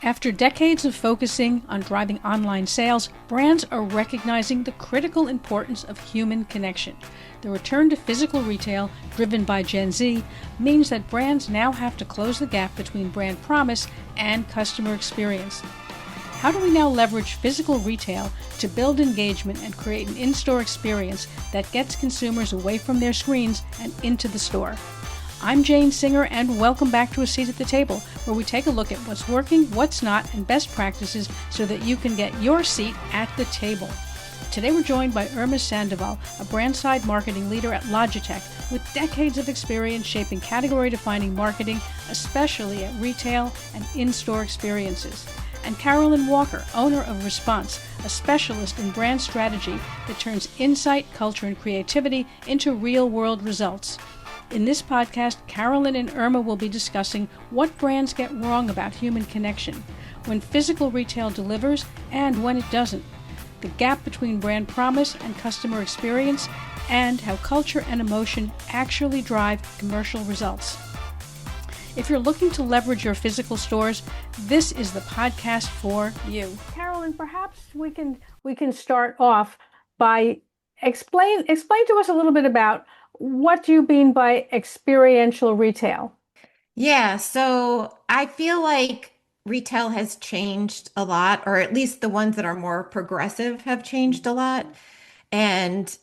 After decades of focusing on driving online sales, brands are recognizing the critical importance of human connection. The return to physical retail, driven by Gen Z, means that brands now have to close the gap between brand promise and customer experience. How do we now leverage physical retail to build engagement and create an in-store experience that gets consumers away from their screens and into the store? I'm Jane Singer, and welcome back to A Seat at the Table, where we take a look at what's working, what's not, and best practices so that you can get your seat at the table. Today we're joined by Irma Sandoval, a brand-side marketing leader at Logitech with decades of experience shaping category-defining marketing, especially at retail and in-store experiences. And Carolyn Walker, owner of Response, a specialist in brand strategy that turns insight, culture, and creativity into real-world results. In this podcast, Carolyn and Irma will be discussing what brands get wrong about human connection, when physical retail delivers and when it doesn't, the gap between brand promise and customer experience, and how culture and emotion actually drive commercial results. If you're looking to leverage your physical stores, this is the podcast for you. Carolyn, perhaps we can start off by explain to us a little bit about what do you mean by experiential retail? Yeah, so I feel like retail has changed a lot, or at least the ones that are more progressive have changed a lot. And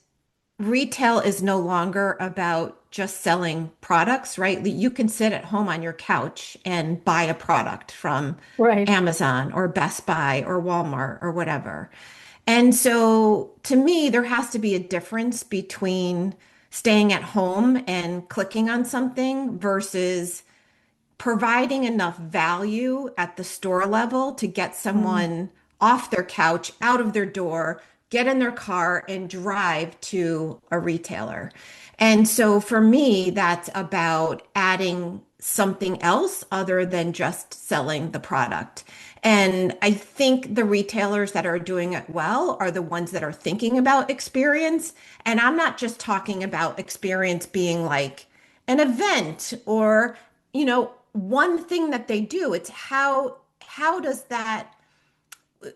retail is no longer about just selling products, right? You can sit at home on your couch and buy a product from Right. Amazon or Best Buy or Walmart or whatever. And so to me, there has to be a difference between staying at home and clicking on something versus providing enough value at the store level to get someone off their couch, out of their door, get in their car and drive to a retailer. And so for me, that's about adding something else other than just selling the product. And I think the retailers that are doing it well are the ones that are thinking about experience. And I'm not just talking about experience being like an event or, one thing that they do. It's how does that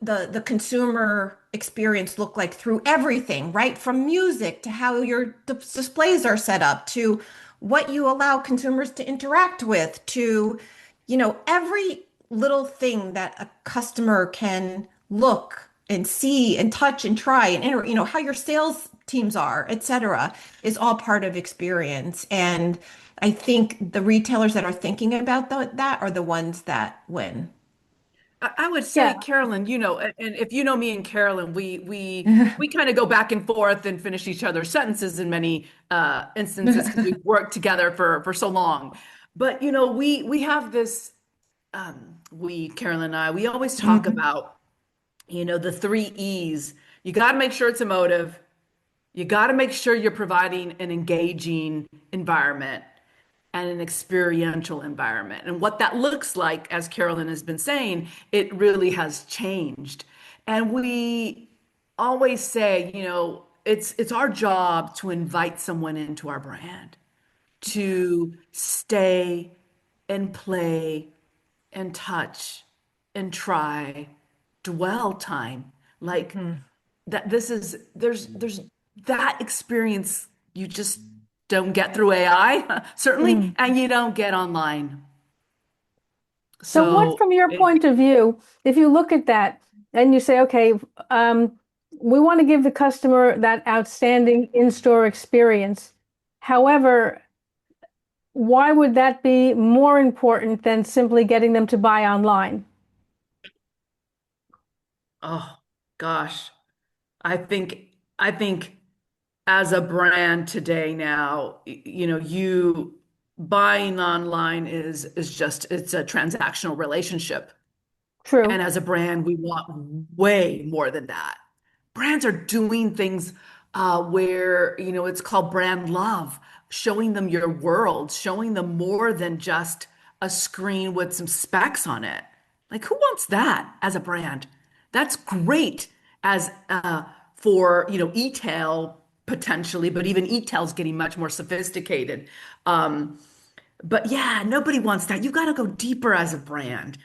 the consumer experience look like through everything, right? From music to how your displays are set up to what you allow consumers to interact with to, every little thing that a customer can look and see and touch and try and how your sales teams are, et cetera, is all part of experience. And I think the retailers that are thinking about that are the ones that win. I would say, Yeah. Carolyn, and if you know me and Carolyn, we kind of go back and forth and finish each other's sentences in many instances because we've worked together for so long. But we have this Carolyn and I, we always talk Mhm. about the three E's. You got to make sure it's emotive. You got to make sure you're providing an engaging environment and an experiential environment. And what that looks like, as Carolyn has been saying, it really has changed. And we always say, it's our job to invite someone into our brand, to stay and play and touch and try, dwell time. Like that there's that experience you just don't get through AI, certainly, Mm. and you don't get online. So what, So from your it, point of view, if you look at that and you say, okay, we want to give the customer that outstanding in-store experience. However, why would that be more important than simply getting them to buy online? oh gosh, I think as a brand today now, you buying online is just it's a transactional relationship. True. And as a brand, we want way more than that. Brands are doing things where, it's called brand love, showing them your world, showing them more than just a screen with some specs on it. Like, who wants that as a brand? That's great as for, e-tail potentially, but even e-tail's getting much more sophisticated. But yeah, nobody wants that. You got to go deeper as a brand.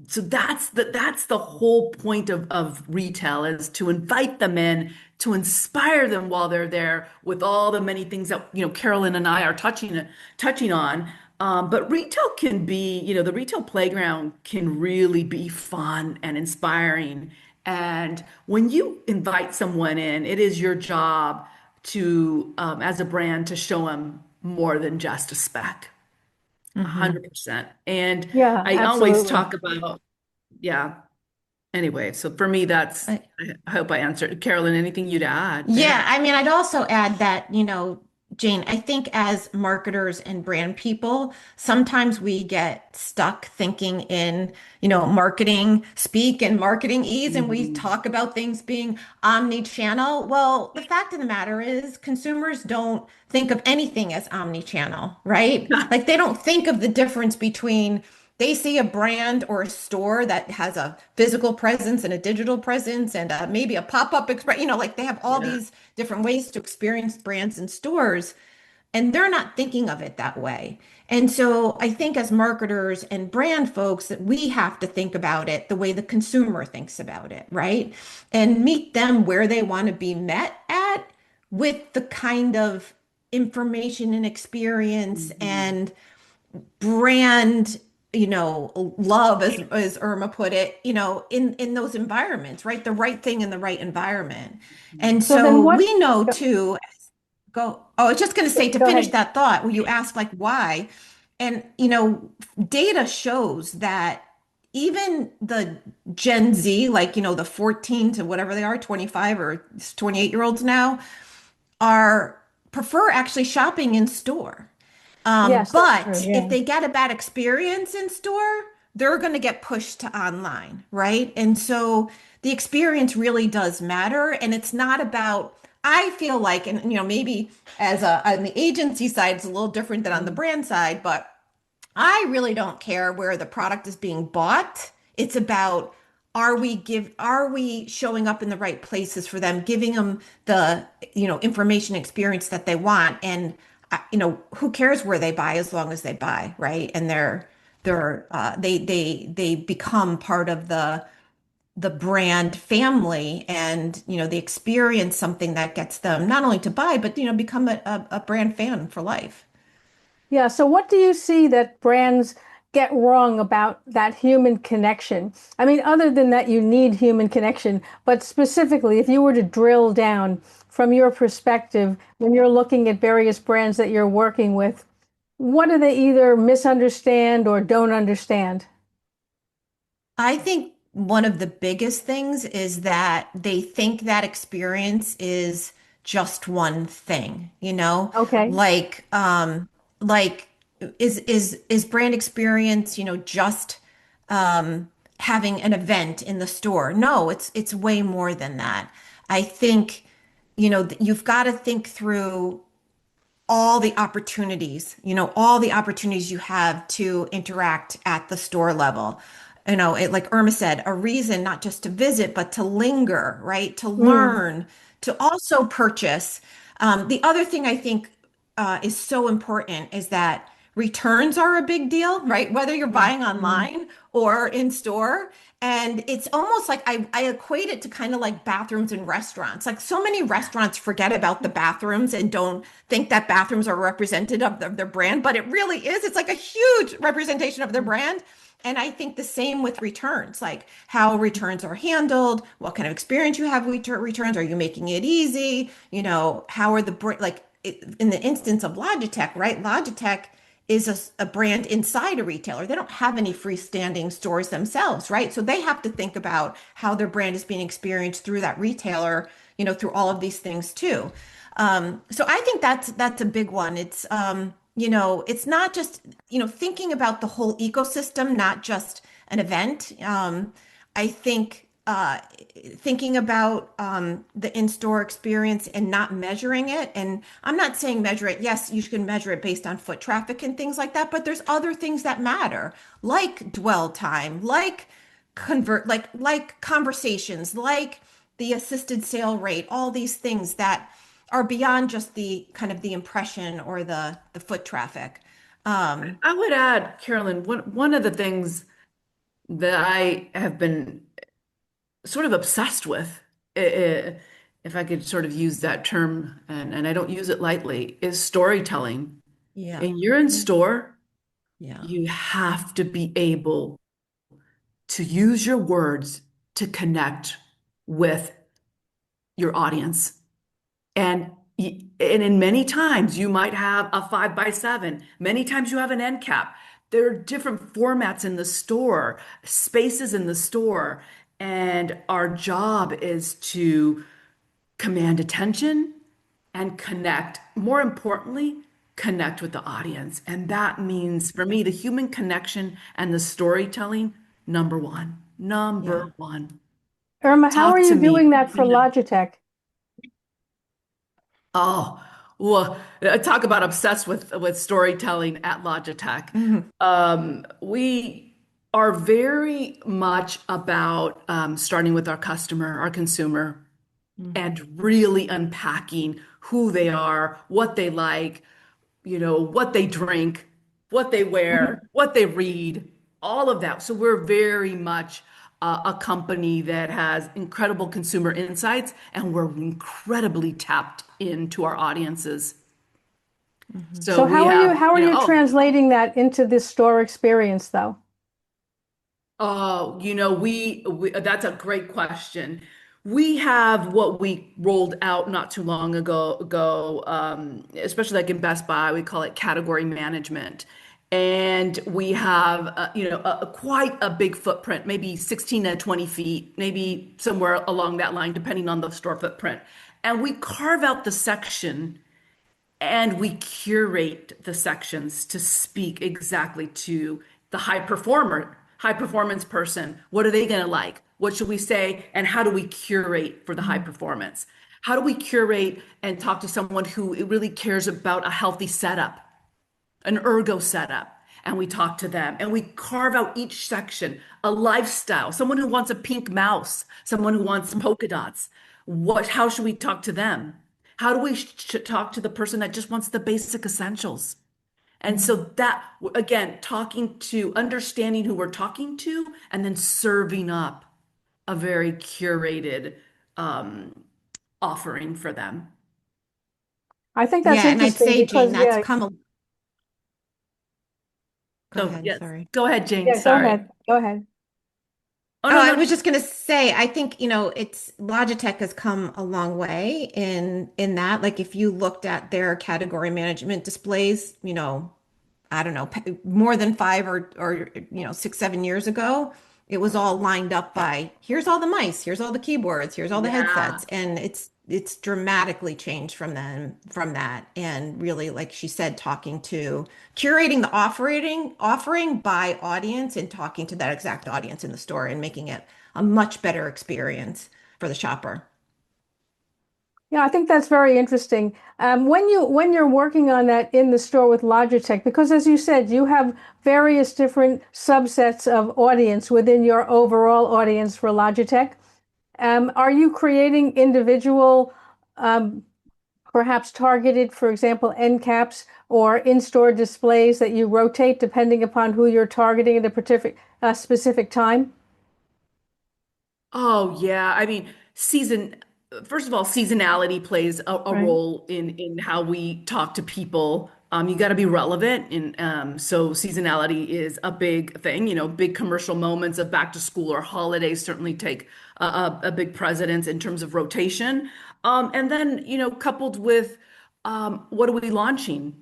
So that's the whole point of retail, is to invite them in, to inspire them while they're there with all the many things that, Carolyn and I are touching on. But retail can be, the retail playground can really be fun and inspiring. And when you invite someone in, it is your job to, as a brand, to show them more than just a spec. Hmm. 100%. And Yeah, I always absolutely. talk about, yeah. Anyway, so for me, I hope I answered. Carolyn, anything you'd add Yeah, there? I mean, I'd also add that, Jane, I think as marketers and brand people, sometimes we get stuck thinking in, marketing speak and marketing ease, and we Mhm. talk about things being omni-channel. Well, the fact of the matter is consumers don't think of anything as omni-channel, right? Like they don't think of the difference between they see a brand or a store that has a physical presence and a digital presence and maybe a pop-up express, like they have all Yeah. these different ways to experience brands in stores, and they're not thinking of it that way. And so I think as marketers and brand folks that we have to think about it the way the consumer thinks about it, right? And meet them where they want to be met at, with the kind of information and experience Mhm. and brand, love, as Irma put it, in those environments, right? The right thing in the right environment. And So then so what, we know go, too, I was just going to say, to go finish ahead. that thought, where you asked like why, and data shows that even the Gen Z, like, the 14 to whatever they are, 25 or 28-year-olds now, are prefer actually shopping in store. Yes, that's true. But if Yeah. they get a bad experience in store, they're going to get pushed to online, right? And so the experience really does matter. And it's not about, I feel like, and maybe as on the agency side, it's a little different than on the Mhm. brand side, but I really don't care where the product is being bought. It's about, are we showing up in the right places for them, giving them the, information experience that they want. And who cares where they buy as long as they buy, right? And they become part of the brand family, and they experience something that gets them not only to buy, but become a brand fan for life. Yeah. So what do you see that brands get wrong about that human connection? I mean, other than that, you need human connection, but specifically, if you were to drill down from your perspective, when you're looking at various brands that you're working with, what do they either misunderstand or don't understand? I think one of the biggest things is that they think that experience is just one thing, Okay. like like is brand experience, just having an event in the store. No, it's way more than that. I think, you've got to think through all the opportunities you have to interact at the store level. Like Irma said, a reason not just to visit, but to linger, right? To Mm. learn, to also purchase. The other thing I think is so important is that returns are a big deal, right? Whether you're buying Mm. online or in store. And it's almost like I equate it to kind of like bathrooms in restaurants. Like so many restaurants forget about the bathrooms and don't think that bathrooms are representative of their brand, but it really is. It's like a huge representation of their brand. And I think the same with returns, like how returns are handled, what kind of experience you have with returns. Are you making it easy? How are like in the instance of Logitech, right? Logitech is a brand inside a retailer. They don't have any freestanding stores themselves, right? So they have to think about how their brand is being experienced through that retailer, through all of these things too. So I think that's a big one. It's not just, thinking about the whole ecosystem, not just an event. I think thinking about the in-store experience and not measuring it. And I'm not saying measure it. Yes, you can measure it based on foot traffic and things like that, but there's other things that matter, like dwell time, like like conversations, like the assisted sale rate, all these things that are beyond just the kind of the impression or the foot traffic. I would add, Carolyn, one of the things that I have been sort of obsessed with, if I could sort of use that term, and I don't use it lightly, is storytelling. Yeah. And you're in Yeah. store, Yeah. you have to be able to use your words to connect with your audience. And and in many times you might have a 5x7. Many times you have an end cap. There are different formats in the store, spaces in the store, and our job is to command attention and connect. More importantly, connect with the audience. And that means for me, the human connection and the storytelling, number one. Number Yeah. one. Irma, how are Talk to you me. doing that for Logitech? Oh, well, talk about obsessed with storytelling at Logitech. Mhm. We are very much about starting with our customer, our consumer, Mhm. and really unpacking who they are, what they like, what they drink, what they wear, what they read, all of that. So we're very much a company that has incredible consumer insights, and we're incredibly tapped into our audiences. Mhm. So So we have, how are you oh, translating that into this store experience though? oh, we that's a great question. We have what we rolled out not too long ago, especially like in Best Buy, we call it category management. And we have, quite a big footprint, maybe 16 to 20 feet, maybe somewhere along that line, depending on the store footprint. And we carve out the section and we curate the sections to speak exactly to the high performance person. What are they going to like? What should we say? And how do we curate for the high Mhm. performance? How do we curate and talk to someone who really cares about a healthy setup, an ergo setup? And we talk to them and we carve out each section, a lifestyle, someone who wants a pink mouse, someone who wants polka dots. How should we talk to them? How do we talk to the person that just wants the basic essentials? And so Mhm. that, again, talking to, understanding who we're talking to, and then serving up a very curated um, offering for them. I think that's Yeah, and I'd interesting say, Jane, because that's come a go So, ahead, yes, sorry. go ahead, Jane. yeah, go Sorry. ahead. Go ahead. Oh, Oh, no, I no, was no. just gonna say, I think, it's Logitech has come a long way in that. Like if you looked at their category management displays, I don't know, more than 6, 7 years ago, it was all lined up by here's all the mice, here's all the keyboards, here's all the Yeah. headsets, and it's dramatically changed from that. And really, like she said, talking to curating the offering by audience and talking to that exact audience in the store and making it a much better experience for the shopper. Yeah, I think that's very interesting. When you're working on that in the store with Logitech, because as you said, you have various different subsets of audience within your overall audience for Logitech. Are you creating individual, um, perhaps targeted, for example, end caps or in-store displays that you rotate depending upon who you're targeting at a specific time? Oh, yeah. I mean, first of all, seasonality plays a Right. role in how we talk to people. You got to be relevant. And so seasonality is a big thing. Big commercial moments of back to school or holidays certainly take a big precedence in terms of rotation. And then, coupled with what are we launching?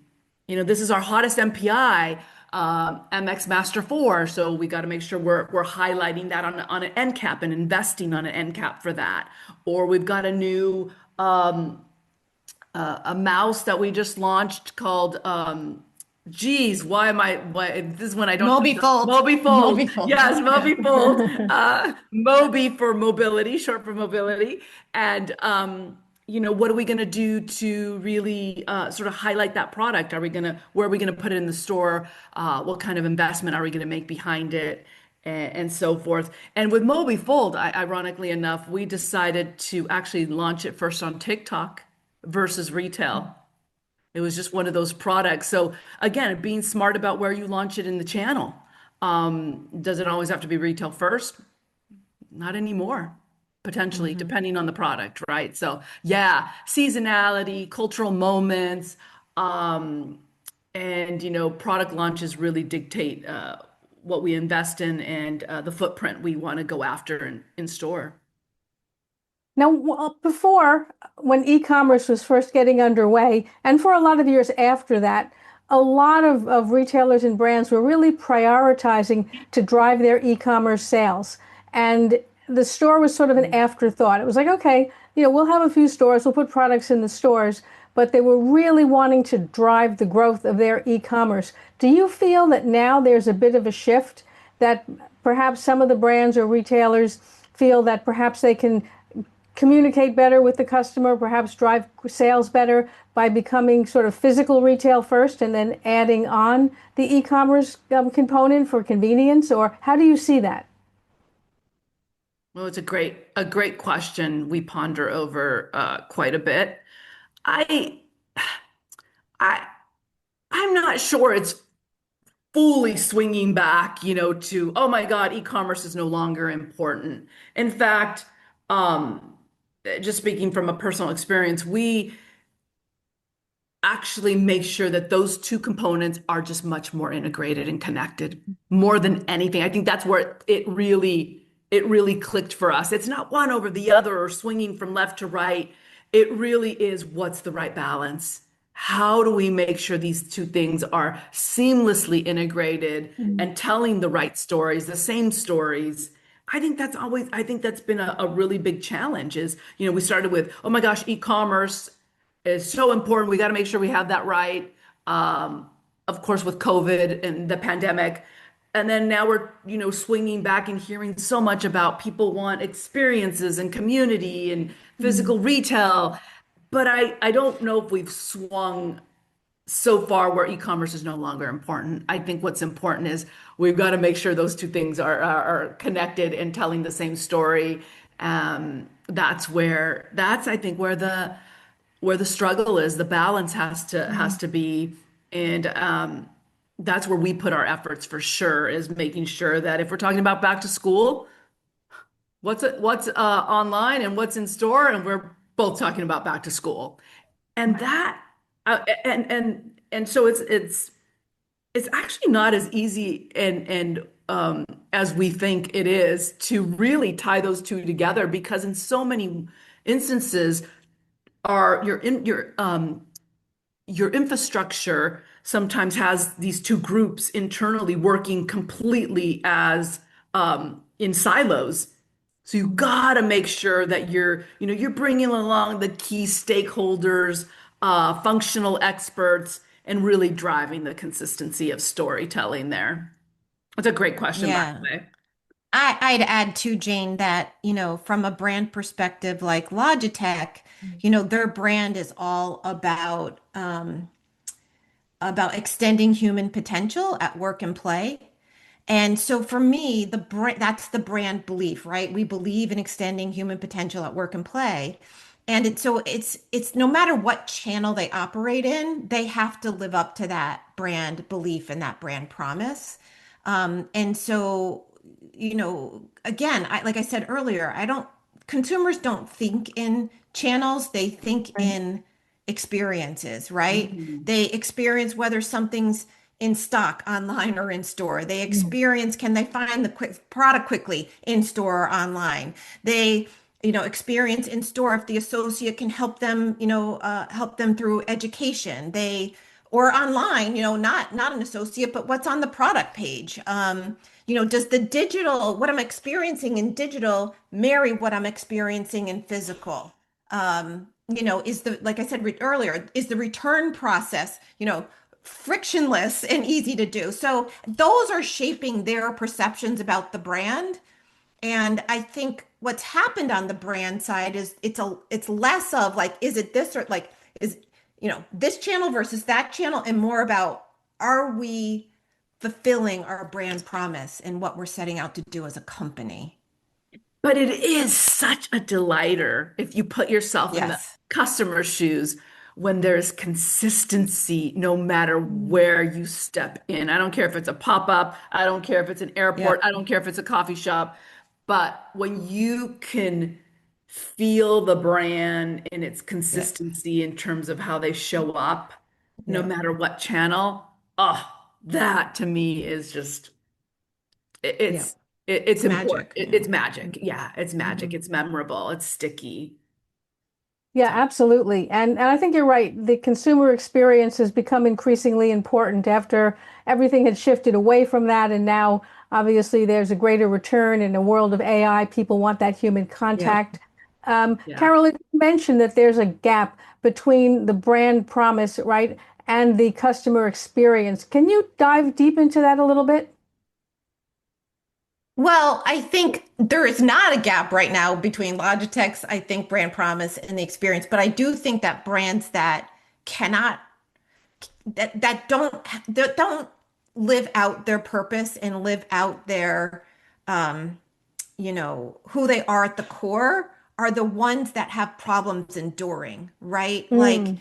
This is our hottest MPI, MX Master 4. So we got to make sure we're highlighting that on an end cap and investing on an end cap for that. Or we've got a new a mouse that we just launched called geez, why this is when I don't Moby Fold. Moby Fold. Moby Fold. Yes, Yeah. Moby Fold. Moby for mobility, short for mobility. And what are we going to do to really sort of highlight that product? Where are we going to put it in the store? What kind of investment are we going to make behind it? And so forth. And with Moby Fold, ironically enough, we decided to actually launch it first on TikTok versus retail. It was just one of those products. So again, being smart about where you launch it in the channel. Does it always have to be retail first? Not anymore, potentially, Mhm. depending on the product, right? So, yeah, seasonality, cultural moments, um, and product launches really dictate what we invest in and the footprint we want to go after in store. Now, before, when e-commerce was first getting underway, and for a lot of years after that, a lot of retailers and brands were really prioritizing to drive their e-commerce sales. And the store was sort of an afterthought. It was like, okay, we'll have a few stores, we'll put products in the stores, but they were really wanting to drive the growth of their e-commerce. Do you feel that now there's a bit of a shift that perhaps some of the brands or retailers feel that perhaps they can communicate better with the customer, perhaps drive sales better by becoming sort of physical retail first and then adding on the e-commerce component for convenience? Or how do you see that? Well, it's a great question we ponder over quite a bit. I I I'm not sure it's fully swinging back, to, oh my God, e-commerce is no longer important. In fact, um, just speaking from a personal experience, we actually make sure that those two components are just much more integrated and connected more than anything. I think that's where it really clicked for us. It's not one over the other or swinging from left to right. It really is what's the right balance. How do we make sure these two things are seamlessly integrated and telling the right stories, the same stories? I think that's been a really big challenge is, we started with, oh my gosh, e-commerce is so important. We got to make sure we have that right. Of course, with COVID and the pandemic. And then now we're, swinging back and hearing so much about people want experiences and community and physical retail. But I don't know if we've swung so far where e-commerce is no longer important. I think what's important is we've got to make sure those two things are connected and telling the same story. That's I think where the struggle is. The balance has to be, and that's where we put our efforts for sure. Is making sure that if we're talking about back to school, what's online and what's in store, and we're both talking about back to school, and that and so it's actually not as easy and as we think it is to really tie those two together because in so many instances are your infrastructure sometimes has these two groups internally working completely as in silos. So you gotta make sure that you're bringing along the key stakeholders, functional experts, and really driving the consistency of storytelling there. That's a great question, by Yeah. the way. I'd add too, Jane, that, from a brand perspective, like Logitech, their brand is all about extending human potential at work and play. And so for me, that's the brand belief, right? We believe in extending human potential at work and play. And it's no matter what channel they operate in, they have to live up to that brand belief and that brand promise. And so, again, like I said earlier, consumers don't think in channels, they think in experiences, right? Mhm. They experience whether something's in stock online or in store. They experience, can they find the quick product quickly in store or online? They, experience in store if the associate can help them, help them through education. Or online, not an associate, but what's on the product page. Does the digital, what I'm experiencing in digital marry what I'm experiencing in physical? Like I said earlier, is the return process, frictionless and easy to do. So those are shaping their perceptions about the brand. And I think what's happened on the brand side is it's less of like, is it this or like is this channel versus that channel, and more about, are we fulfilling our brand promise and what we're setting out to do as a company? But it is such a delighter if you put yourself in the Yes. customer's shoes when there's consistency no matter where you step in. I don't care if it's a pop-up, I don't care if it's an airport, Yep. I don't care if it's a coffee shop, but when you can feel the brand and its Yep. consistency in terms of how they show up, no Yep. matter what channel, oh, that to me is just Yep. it's it's It's important. magic. Yeah. It's magic. Yeah, it's magic. Mhm. It's memorable. It's sticky. Yeah, So absolutely. And I think you're right. The consumer experience has become increasingly important after everything had shifted away from that. And now, obviously, there's a greater return in a world of AI. People want that human Yep. contact. yeah. Carolyn, you mentioned that there's a gap between the brand promise, right, and the customer experience. Can you dive deep into that a little bit? Well, I think there is not a gap right now between Logitech's, I think, brand promise and the experience, but I do think that brands that cannot that don't live out their purpose and live out their um, who they are at the core are the ones that have problems enduring, right? Like Mm,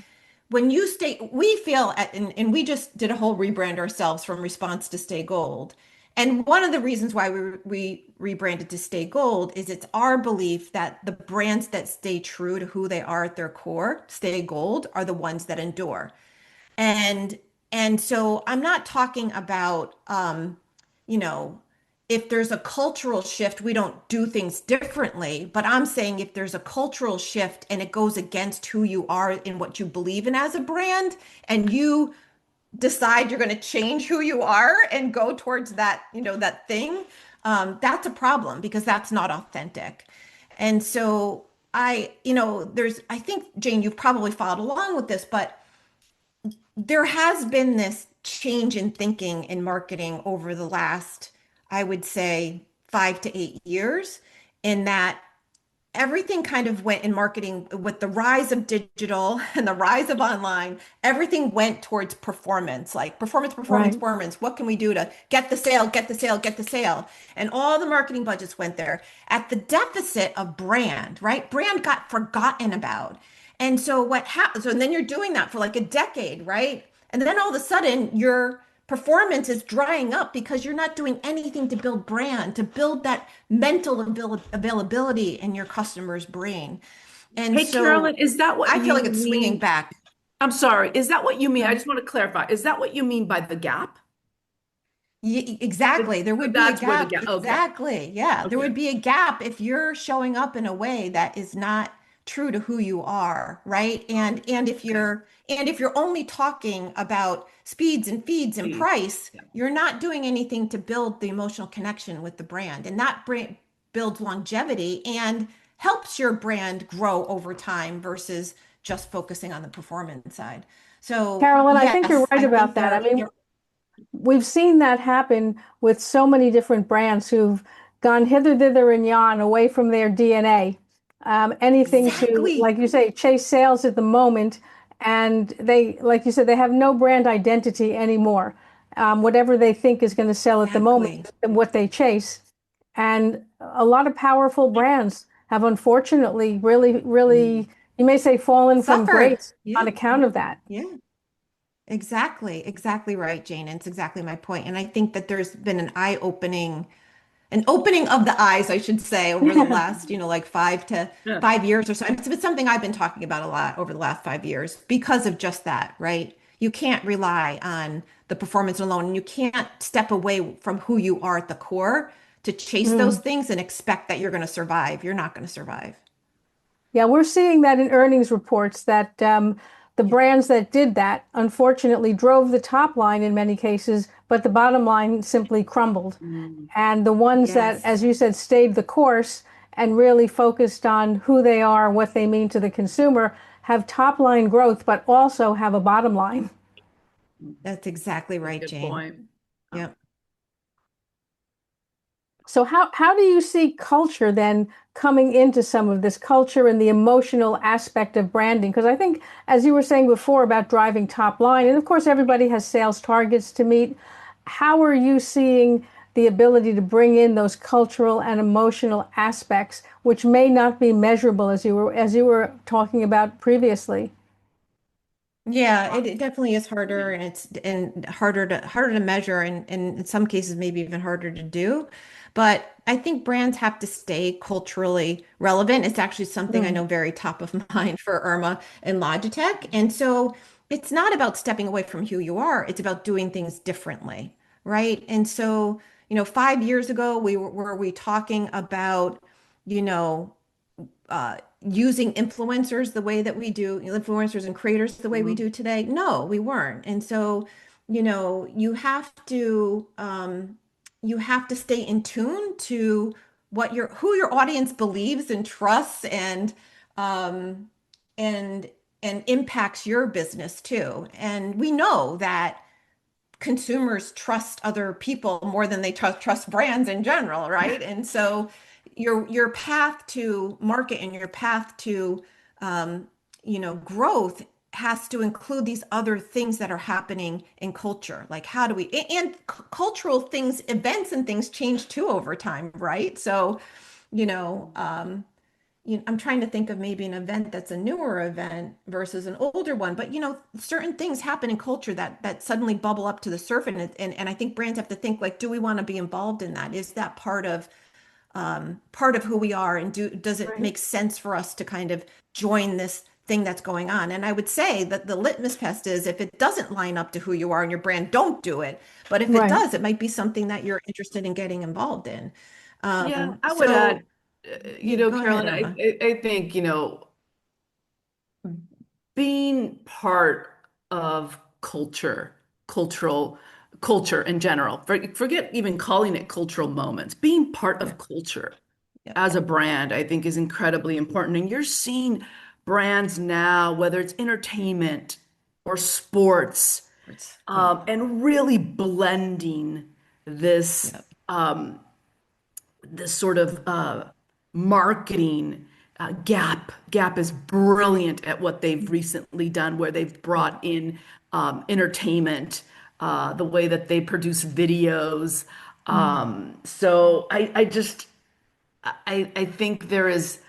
when you stay, we feel and we just did a whole rebrand ourselves from Response to Stay Gold. And one of the reasons why we rebranded to Stay Gold is it's our belief that the brands that stay true to who they are at their core, Stay Gold, are the ones that endure. And and so I'm not talking about you know, if there's a cultural shift, we don't do things differently. But I'm saying if there's a cultural shift and it goes against who you are and what you believe in as a brand, and you decide you're going to change who you are and go towards that, that thing, that's a problem because that's not authentic. And so I think, Jane, you've probably followed along with this, but there has been this change in thinking in marketing over the last, I would say, 5 to 8 years, in that everything kind of went in marketing with the rise of digital and the rise of online. Everything went towards performance, like performance, performance, right. performance. What can we do to get the sale, get the sale, get the sale? And all the marketing budgets went there at the deficit of brand, right? Brand got forgotten about. And so what happens? So, and then you're doing that for like a decade, right? And then all of a sudden your performance is drying up because you're not doing anything to build brand, to build that mental availability in your customer's brain. And Hey, so Carolyn, is that what I feel you like it's swinging mean? back. I'm sorry. Is that what you mean? I just want to clarify. Is that what you mean by the gap? Exactly. There would be a That's where the gap. gap. Okay. Exactly. Yeah. There Okay. would be a gap if you're showing up in a way that is not true to who you are, right? And Okay. if you're only talking about speeds and feeds and Please. price, Yeah. you're not doing anything to build the emotional connection with the brand. And that brand builds longevity and helps your brand grow over time versus just focusing on the performance side. So, Carolyn, I think you're yes, right I about think that. I there, mean, we've seen that happen with so many different brands who've gone hither, thither, and yon away from their DNA. Anything to, exactly. like you say, chase sales at the moment. And they, like you said, they have no brand identity anymore. Whatever they think is going to sell at the moment Exactly. is what they chase. And a lot of powerful brands have unfortunately really, you may say, fallen from Suffered. grace on Yeah. account of that. Yeah. Exactly. Exactly right, Jane. And it's exactly my point. And I think that there's been an opening of the eyes, I should say, over the last, like five to Yeah. 5 years or so. And it's something I've been talking about a lot over the last 5 years because of just that, right? You can't rely on the performance alone, and you can't step away from who you are at the core to chase those Mm. things and expect that you're going to survive. You're not going to survive. Yeah, we're seeing that in earnings reports that the Yeah. brands that did that unfortunately drove the top line in many cases, but the bottom line simply crumbled. Mm. And the ones that, Yes. as you said, stayed the course and really focused on who they are, what they mean to the consumer, have top line growth, but also have a bottom line. That's exactly That's a right, good Jane. point. Oh. Yep. So how do you see culture then coming into some of this culture and the emotional aspect of branding? Because I think, as you were saying before about driving top line, and of course everybody has sales targets to meet, how are you seeing the ability to bring in those cultural and emotional aspects, which may not be measurable as you were talking about previously? Yeah, it definitely is harder, and it's and harder to measure, and in some cases maybe even harder to do. But I think brands have to stay culturally relevant. It's actually something I know Mm, very top of mind for Irma and Logitech. And so it's not about stepping away from who you are, it's about doing things differently, right? And so, 5 years ago, were we talking about, you know, using influencers the way that we do, influencers and creators the way we Mhm. do today? No, we weren't. And so, you have to stay in tune to who your audience believes and trusts um, and and impacts your business too. And we know that consumers trust other people more than they trust brands in general, right? And so your path to market and your path to growth has to include these other things that are happening in culture. Like how do we and cultural things, events and things change too over time, right? So, you know, um, I'm trying to think of maybe an event that's a newer event versus an older one, but certain things happen in culture that suddenly bubble up to the surface, and I think brands have to think like, do we want to be involved in that? Is that part of who we are, and does it right. make sense for us to kind of join this thing that's going on? And I would say that the litmus test is if it doesn't line up to who you are and your brand, don't do it. But if it Right. does, it might be something that you're interested in getting involved in. Yeah, I would So add, yeah, go ahead, Carolyn, Irma. I think, being part of cultural culture in general, forget even calling it cultural moments, being part Yeah. of culture Yep. as a brand, I think is incredibly important. And you're seeing brands now, whether it's entertainment or sports, Yeah. and really blending this Yep. this sort of marketing gap. Gap is brilliant at what they've recently done, where they've Yeah. brought in entertainment, the way that they produce videos. Mm, So I just I think there is,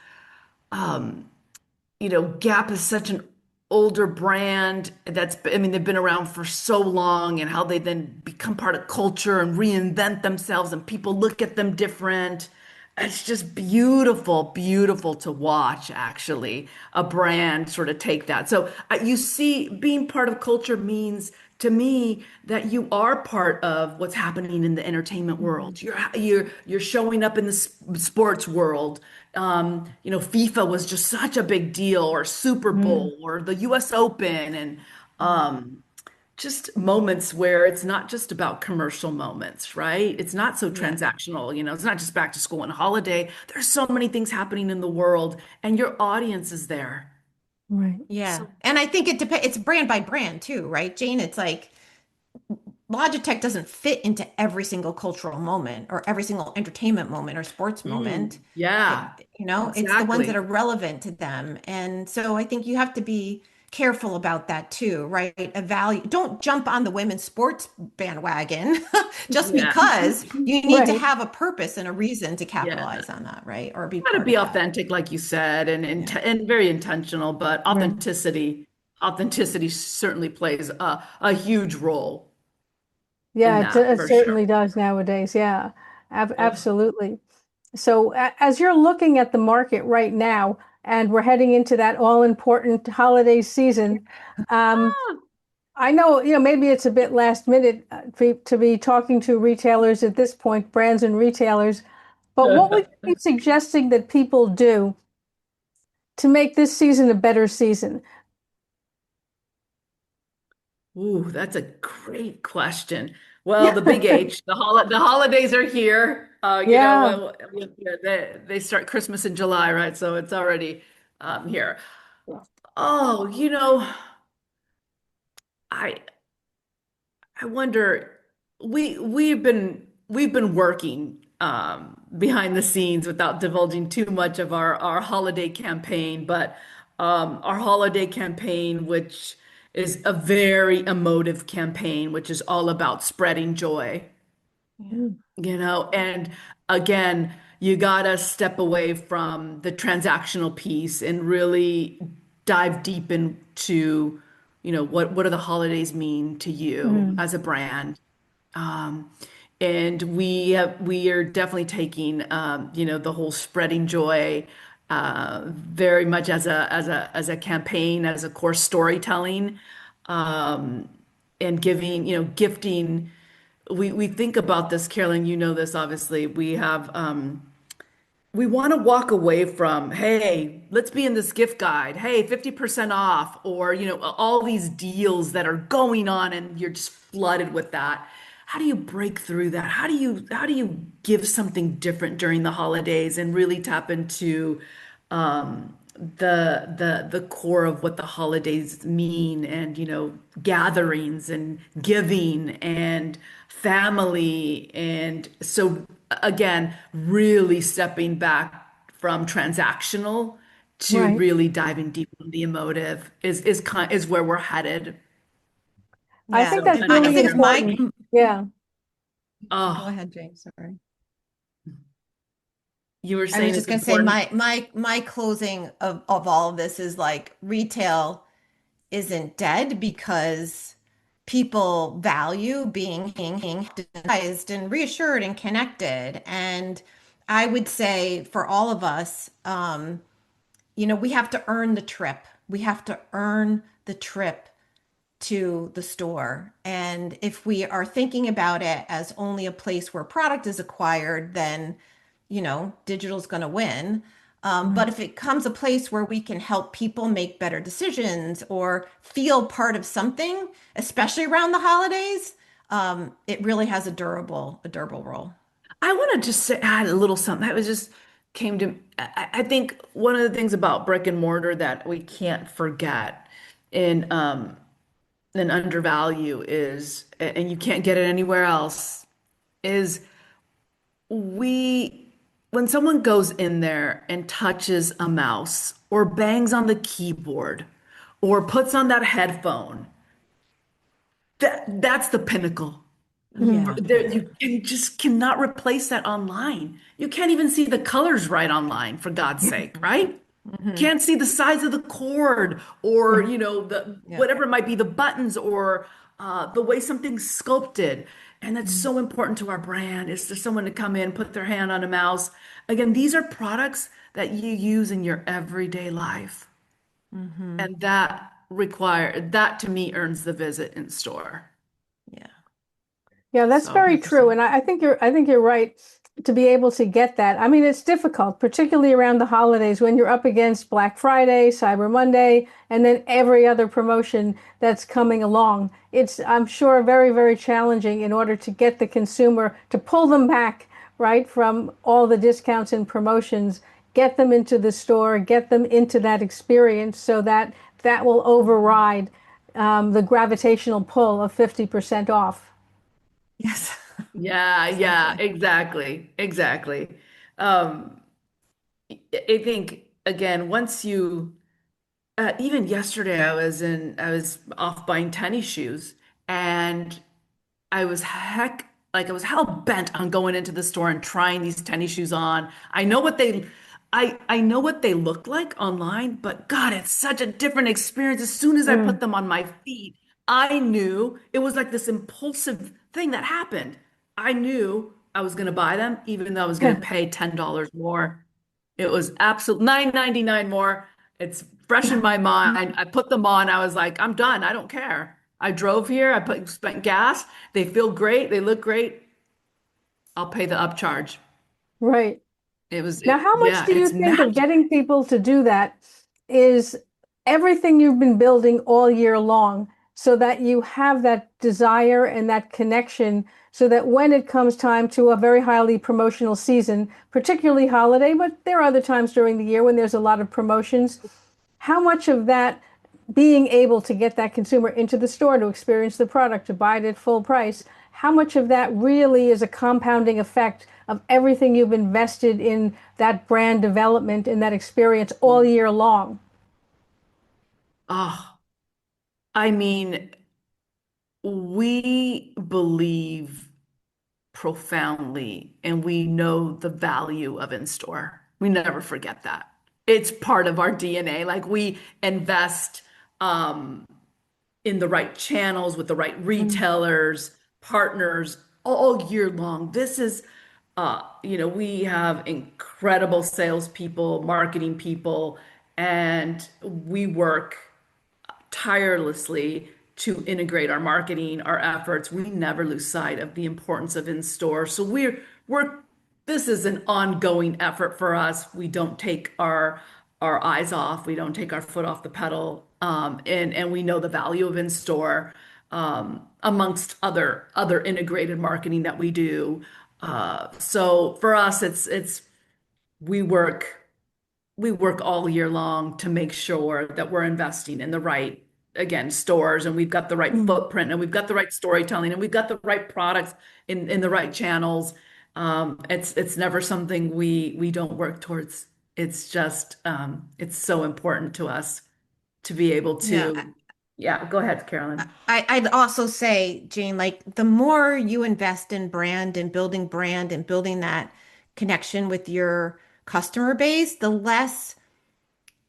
Gap is such an older brand I mean, they've been around for so long, and how they then become part of culture and reinvent themselves, and people look at them different. It's just beautiful, beautiful to watch, actually, a brand sort of take that. So you see, being part of culture means to me that you are part of what's happening in the entertainment mhm. world. You're showing up in the sports world. FIFA was just such a big deal, or Super Mm, Bowl, or the US Open, and um, just moments where it's not just about commercial moments, right? It's not so Yeah. transactional, it's not just back to school and holiday. There's so many things happening in the world, and your audience is there. right. Yeah. So, And I think it depends, it's brand by brand too, right, Jane? It's like Logitech doesn't fit into every single cultural moment or every single entertainment moment or sports moment. yeah, It's the ones that exactly. are relevant to them. And so I think you have to be careful about that too, right? Don't jump on the women's sports bandwagon just Yeah, because you need to Right. have a purpose and a reason to yeah. capitalize on that, right? Or be Got to part be of that. authentic, like you said, Yeah. and very intentional, but Right. authenticity certainly plays a huge role in Yeah, that it for sure. certainly does nowadays. Yeah, Yeah. absolutely. So, as you're looking at the market right now, and we're heading into that all-important holiday season, um, I know, maybe it's a bit last minute to be talking to retailers at this point, brands and retailers, but what would you be suggesting that people do to make this season a better season? Ooh, that's a great question. Well, the big H, the holidays are here. Yeah. They start Christmas in July, right? So it's already here. Oh, I I wonder, we've been working behind the scenes without divulging too much of our holiday campaign, but our holiday campaign, which is a very emotive campaign, which is all about spreading joy, Yeah. and again, you gotta step away from the transactional piece and really dive deep into, what do the holidays mean to you Mm. as a brand? Um, and we are definitely taking the whole spreading joy very much as a campaign, as a core storytelling, um, and giving, gifting. We think about this, Carolyn, you know this obviously. We want to walk away from, hey, let's be in this gift guide. Hey, 50% off, or, all these deals that are going on and you're just flooded with that. How do you break through that? How do you give something different during the holidays and really tap into the core of what the holidays mean, and gatherings and giving and family. And so again, really stepping back from transactional to Right. really diving deep on the emotive is where we're headed. I Yeah. think So that's I really anyway, think Carolyn. important. Yeah. go Oh, ahead, Jane. Sorry. you were I was saying just it's gonna say important. my closing of all of this is like retail isn't dead because people value being advised and reassured and connected. And I would say for all of us, we have to earn the trip. We have to earn the trip to the store. And if we are thinking about it as only a place where product is acquired, then, digital's going to win. But Right. if it comes a place where we can help people make better decisions or feel part of something, especially around the holidays, it really has a durable role. I want to just say, add a little something that was just came to. I think one of the things about brick and mortar that we can't forget and undervalue is, and you can't get it anywhere else, is we when someone goes in there and touches a mouse or bangs on the keyboard or puts on that headphone, that's the pinnacle. Mm. Yeah. You just cannot replace that online. You can't even see the colors right online, for God's sake, right? Hmm. Can't see the size of the cord, or the Yeah. whatever it might be, the buttons, or the way something's sculpted. And that's Mm-hmm. so important to our brand, is for someone to come in, put their hand on a mouse. Again, these are products that you use in your everyday life, Mm-hmm. and that to me earns the visit in store. Yeah. Yeah, that's So very true. 100%. And I think you're right to be able to get that. I mean, it's difficult, particularly around the holidays when you're up against Black Friday, Cyber Monday, and then every other promotion that's coming along. It's, I'm sure, very, very challenging in order to get the consumer to pull them back, right, from all the discounts and promotions, get them into the store, get them into that experience so that that will override the gravitational pull of 50% off. Yes. yeah, yeah, Exactly. exactly, exactly. Um, I think again, once you even yesterday, I was off buying tennis shoes, and I was hell bent on going into the store and trying these tennis shoes on. I know what they look like online, but God, it's such a different experience. As soon as I put Mm. them on my feet, I knew it was like this impulsive thing that happened. I knew I was going to buy them, even though I was going to pay $10 more. It was absolute 9.99 more. It's fresh in my mind. I put them on. I was like, I'm done. I don't care. I drove here. Spent gas. They feel great. They look great. I'll pay the upcharge. Right. Now, how much Yeah, do you it's think of magic. getting people to do that is everything you've been building all year long so that you have that desire and that connection so that when it comes time to a very highly promotional season, particularly holiday, but there are other times during the year when there's a lot of promotions, how much of that being able to get that consumer into the store to experience the product, to buy it at full price, how much of that really is a compounding effect of everything you've invested in that brand development and that experience all year long? Oh, I mean, we believe profoundly, and we know the value of in store. We never forget that. It's part of our DNA. Like we invest um in the right channels with the right retailers, partners all year long. This is, we have incredible salespeople, marketing people, and we work tirelessly to integrate our marketing, our efforts. We never lose sight of the importance of in store. So we're this is an ongoing effort for us. We don't take our eyes off. We don't take our foot off the pedal. And we know the value of in store amongst other integrated marketing that we do. So for us, it's we work we work all year long to make sure that we're investing in the right, again, stores, and we've got the right Mm. footprint, and we've got the right storytelling, and we've got the right products in the right channels. It's never something we don't work towards. It's just it's so important to us to be able Yeah. to. Yeah, go ahead, Carolyn. I'd also say, Jane, like the more you invest in brand and building that connection with your customer base, the less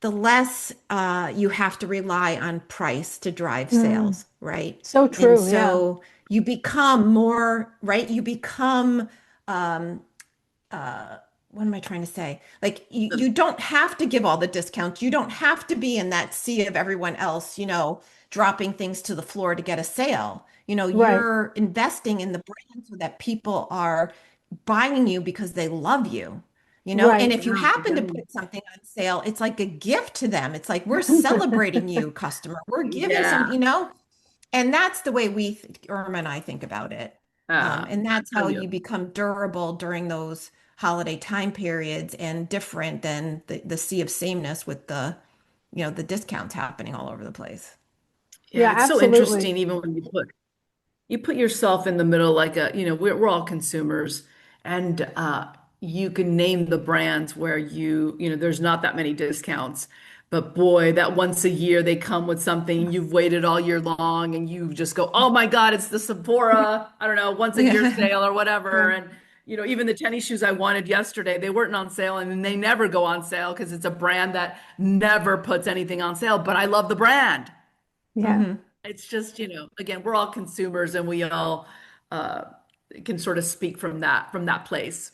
you have to rely on price to drive Mm. sales, right? So And true. Yeah. so you become more, right? You become um, what am I trying to say? Like you don't have to give all the discounts. You don't have to be in that sea of everyone else, dropping things to the floor to get a sale. Right. You're investing in the brand so that people are buying you because they love you. And Right. if you Yeah, happen to again. put something on sale, it's like a gift to them. It's like we're celebrating you, customer. We're giving Yeah, and that's the way Irma and I think about it. And that's I how do. you become durable during those holiday time periods and different than the sea of sameness with the discounts happening all over the place. Yeah, Yeah, it's so absolutely. interesting even when you put yourself in the middle like we're all consumers, and you can name the brands where there's not that many discounts, but boy, that once a year they come with something you've waited all year long, and you just go, oh my God, it's the Sephora, I don't know, once a year Yeah. sale or whatever. Yeah. And even the tennis shoes I wanted yesterday, they weren't on sale, and they never go on sale because it's a brand that never puts anything on sale, but I love the brand. Yeah. Hmm. It's just, again, we're all consumers, and we all uh, can sort of speak from that place.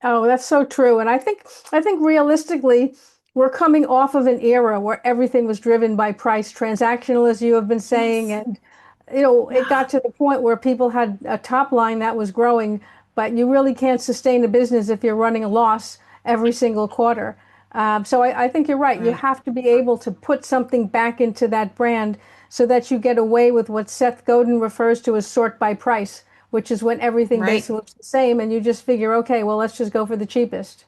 Oh, that's so true. And I think realistically, we're coming off of an era where everything was driven by price, transactional, as you have been saying, Yes. and it Yeah. got to the point where people had a top line that was growing, but you really can't sustain a business if you're running a loss every single quarter. So I think you're right. You Right. have to be able to put something back into that brand so that you get away with what Seth Godin refers to as sort by price, which is when everything Right. basically looks the same and you just figure, okay, well, let's just go for the cheapest.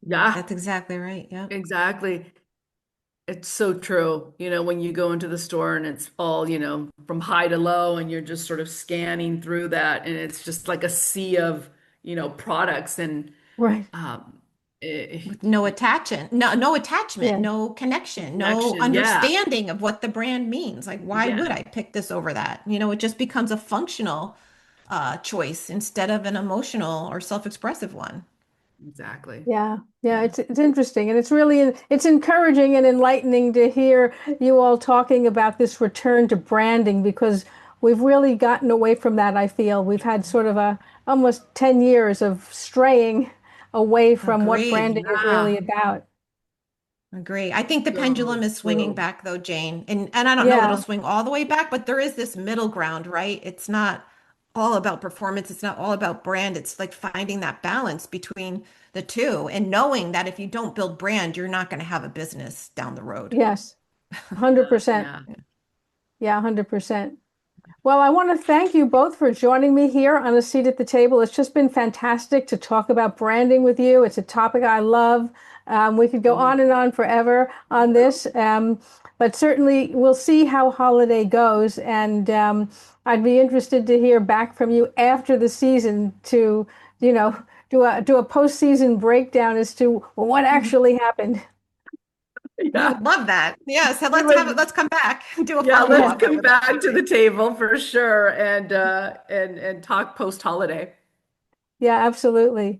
Yeah, That's exactly right. Yep. exactly. It's so true. When you go into the store and it's all, from high to low, and you're just sort of scanning through that, and it's just like a sea of, products, and Right. um, With no attachment, no attachment, Yeah. no connection, no connection. Yeah, understanding of what the brand means. Like, why yeah, would I pick this over that? It just becomes a functional choice instead of an emotional or self-expressive one. exactly. Yeah, yeah, Yeah. it's interesting, and it's encouraging and enlightening to hear you all talking about this return to branding because we've really gotten away from that, I feel. We've had sort of a almost 10 years of straying away from what Agreed. branding is really Yeah, about. Agree. I think the pendulum so is swinging true. back though, Jane. And I don't know it'll Yeah, swing all the way back, but there is this middle ground, right? It's not all about performance, it's not all about brand. It's like finding that balance between the two and knowing that if you don't build brand, you're not going to have a business down the road. yes, 100%. Yeah. Yeah, 100%. Well, I want to thank you both for joining me here on a seat at the table. It's just been fantastic to talk about branding with you. It's a topic I love. We could go Mm. on and on forever on this, but certainly we'll see how holiday goes. And I'd be interested to hear back from you after the season to, you know, do a post-season breakdown as to what actually happened. I Yeah. would love that. Yeah, so We let's have it. would, Let's come back and do a yeah, follow let's Yeah. up. I come would love back to. to the table for sure, and talk post holiday. Yeah, absolutely.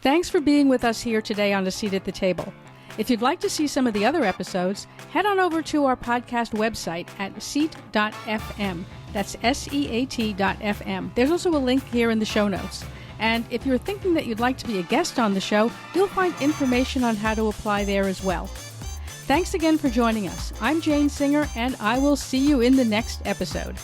Thanks for being with us here today on A Seat at the Table. If you'd like to see some of the other episodes, head on over to our podcast website at seat.fm. That's SEAT.fm. There's also a link here in the show notes. And if you're thinking that you'd like to be a guest on the show, you'll find information on how to apply there as well. Thanks again for joining us. I'm Jane Singer, and I will see you in the next episode.